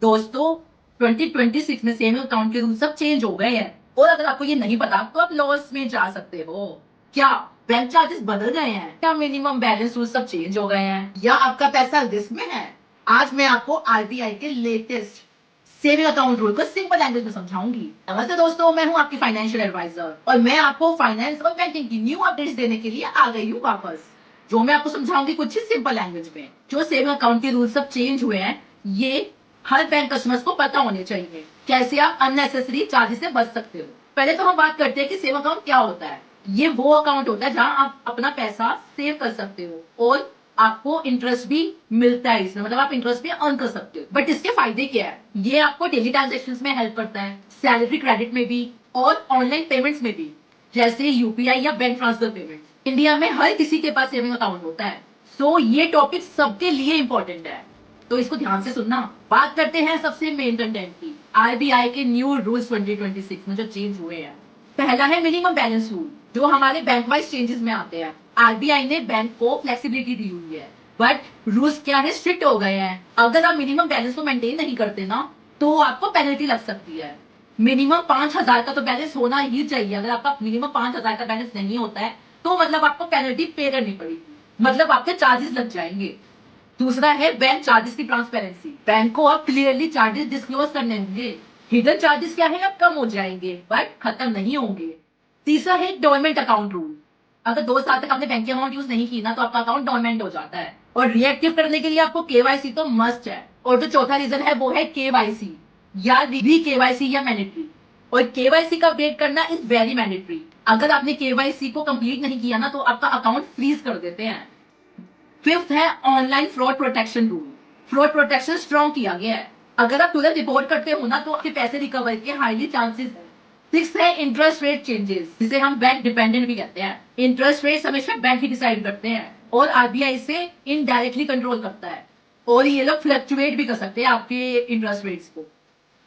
दोस्तों 2026 में saving account के रूल सब चेंज हो गए हैं और अगर आपको ये नहीं पता तो आप लॉस में जा सकते हो। क्या बैंक चार्जेस बदल गए हैं? क्या मिनिमम बैलेंस रूल सब चेंज हो गए हैं या आपका पैसा रिस्क में है? आज मैं आपको आरबीआई के लेटेस्ट सेविंग अकाउंट रूल को सिंपल लैंग्वेज में समझाऊंगी। नमस्ते दोस्तों, मैं हूं आपकी फाइनेंशियल एडवाइजर और मैं आपको फाइनेंस और बैंकिंग की न्यू अपडेट्स देने के लिए आ गई हूँ वापस। जो मैं आपको समझाऊंगी कुछ ही सिंपल लैंग्वेज में। जो सेविंग अकाउंट के रूल सब चेंज हुए हैं, ये हर बैंक कस्टमर्स को पता होने चाहिए। कैसे आप अननेसेसरी चार्जेस से बच सकते हो। पहले तो हम बात करते हैं कि सेविंग अकाउंट क्या होता है। ये वो अकाउंट होता है जहां आप अपना पैसा सेव कर सकते हो और आपको इंटरेस्ट भी मिलता है इसमें, मतलब आप इंटरेस्ट भी अर्न कर सकते हो। बट इसके फायदे क्या है? ये आपको डेली ट्रांजेक्शन में हेल्प करता है, सैलरी क्रेडिट में भी और ऑनलाइन पेमेंट्स में भी, जैसे यूपीआई या बैंक ट्रांसफर पेमेंट। इंडिया में हर किसी के पास सेविंग अकाउंट होता है, सो ये टॉपिक सबके लिए इंपॉर्टेंट है, तो इसको ध्यान से सुनना। बात करते हैं सबसे मेन कंटेंट की, आरबीआई के न्यू रूल्स 2026 में जो चेंज हुए हैं। पहला है मिनिमम बैलेंस रूल, जो हमारे बैंक वाइज चेंजेस में आते हैं। आरबीआई ने बैंक को फ्लेक्सिबिलिटी दी हुई है, बट रूल्स क्या है, स्ट्रिक्ट हो गए हैं। अगर आप मिनिमम बैलेंस को मेंटेन नहीं करते ना, तो आपको पेनल्टी लग सकती है। मिनिमम 5,000 का तो बैलेंस होना ही चाहिए। अगर आपका मिनिमम 5,000 का बैलेंस नहीं होता है तो मतलब आपको पेनल्टी पे करनी पड़ेगी, मतलब आपके चार्जेस लग जाएंगे। दूसरा है बैंक चार्जेस की ट्रांसपेरेंसी। बैंक को अब क्लियरली चार्जेस डिस्क्लोज करने होंगे। हिडन चार्जेस क्या है, अब कम हो जाएंगे बट खत्म नहीं होंगे। तीसरा है डोरमेंट अकाउंट रूल। अगर 2 साल तक आपने बैंक अकाउंट यूज नहीं की ना, तो आपका अकाउंट डोरमेंट हो जाता है और रिएक्टिव करने के लिए आपको केवाईसी तो मस्ट है। और जो चौथा रीजन है वो है केवाईसी या री केवाईसी या मैंडेटरी। और केवाईसी का अपडेट करना इज वेरी मैंडेटरी। अगर आपने केवाईसी को कंप्लीट नहीं किया ना, तो आपका अकाउंट फ्रीज कर देते हैं। फिफ्थ है online fraud protection rule. Fraud protection strong किया गया है। अगर आप तुरंत रिपोर्ट करते हो ना, तो आपके पैसे रिकवर के हाईली चांसेस है। सिक्स है इंटरेस्ट रेट चेंजेस, जिसे हम बैंक डिपेंडेंट भी कहते हैं। इंटरेस्ट रेट हमेशा बैंक ही डिसाइड करते हैं और आरबीआई से इनडायरेक्टली कंट्रोल करता है, और ये लोग फ्लक्चुएट भी कर सकते हैं आपके इंटरेस्ट रेट्स को।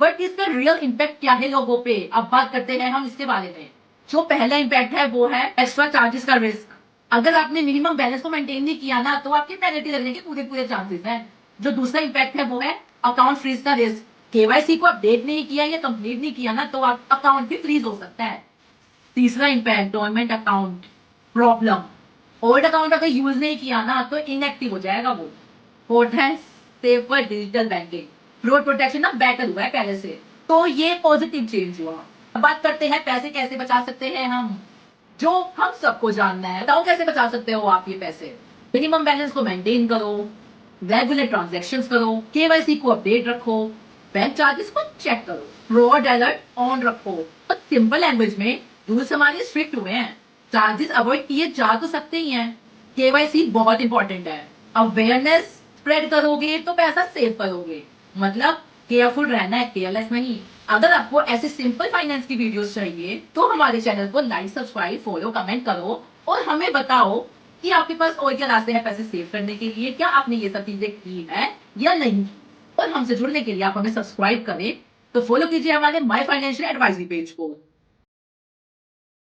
बट इसका रियल इम्पैक्ट क्या है लोगों पे, अब बात करते हैं हम इसके बारे में। जो पहला इम्पैक्ट है वो है एक्स्ट्रा चार्जेस का रिस्क। अगर आपने मिनिमम बैलेंस को मेंटेन नहीं किया ना, तो आपकी पेनल्टी लगने के पूरे पूरे चांसेस हैं। जो दूसरा इम्पैक्ट है वो है अकाउंट फ्रीज का रिस्क। केवाईसी को अपडेट नहीं किया या कंप्लीट नहीं किया ना, तो आप अकाउंट भी फ्रीज हो सकता है। तीसरा impact dormant account problem. Old account अगर यूज नहीं किया ना, तो इनएक्टिव हो जाएगा वो। फोर्थ है safer digital banking. Fraud protection ना बेटर हुआ है पहले से, तो ये पॉजिटिव चेंज हुआ। अब बात करते हैं पैसे कैसे बचा सकते हैं हम, जो हम सबको जानना है। बताओ कैसे बचा सकते हो आप ये पैसे। मिनिमम बैलेंस को मेंटेन करो, रेगुलर ट्रांजेक्शन करो, केवाईसी को अपडेट रखो, बैंक चार्जेस को चेक करो, फ्रॉड अलर्ट ऑन रखो। और सिंपल लैंग्वेज में रूल्स हमारे स्ट्रिक्ट हुए हैं, चार्जेस अवॉइड किए जा तो सकते ही हैं। केवाईसी बहुत इंपॉर्टेंट है। अवेयरनेस स्प्रेड करोगे तो पैसा सेव करोगे, मतलब केयरफुल रहना है, केयरलेस नहीं। अगर आपको ऐसे सिंपल फाइनेंस की वीडियोस चाहिए तो हमारे चैनल को लाइक, सब्सक्राइब, फॉलो, कमेंट करो और हमें बताओ कि आपके पास और क्या रास्ते हैं पैसे सेव करने के लिए। क्या आपने ये सब चीजें की है या नहीं की? और हमसे जुड़ने के लिए आप हमें सब्सक्राइब करें, तो फॉलो कीजिए हमारे माय फाइनेंशियल एडवाइजरी पेज को।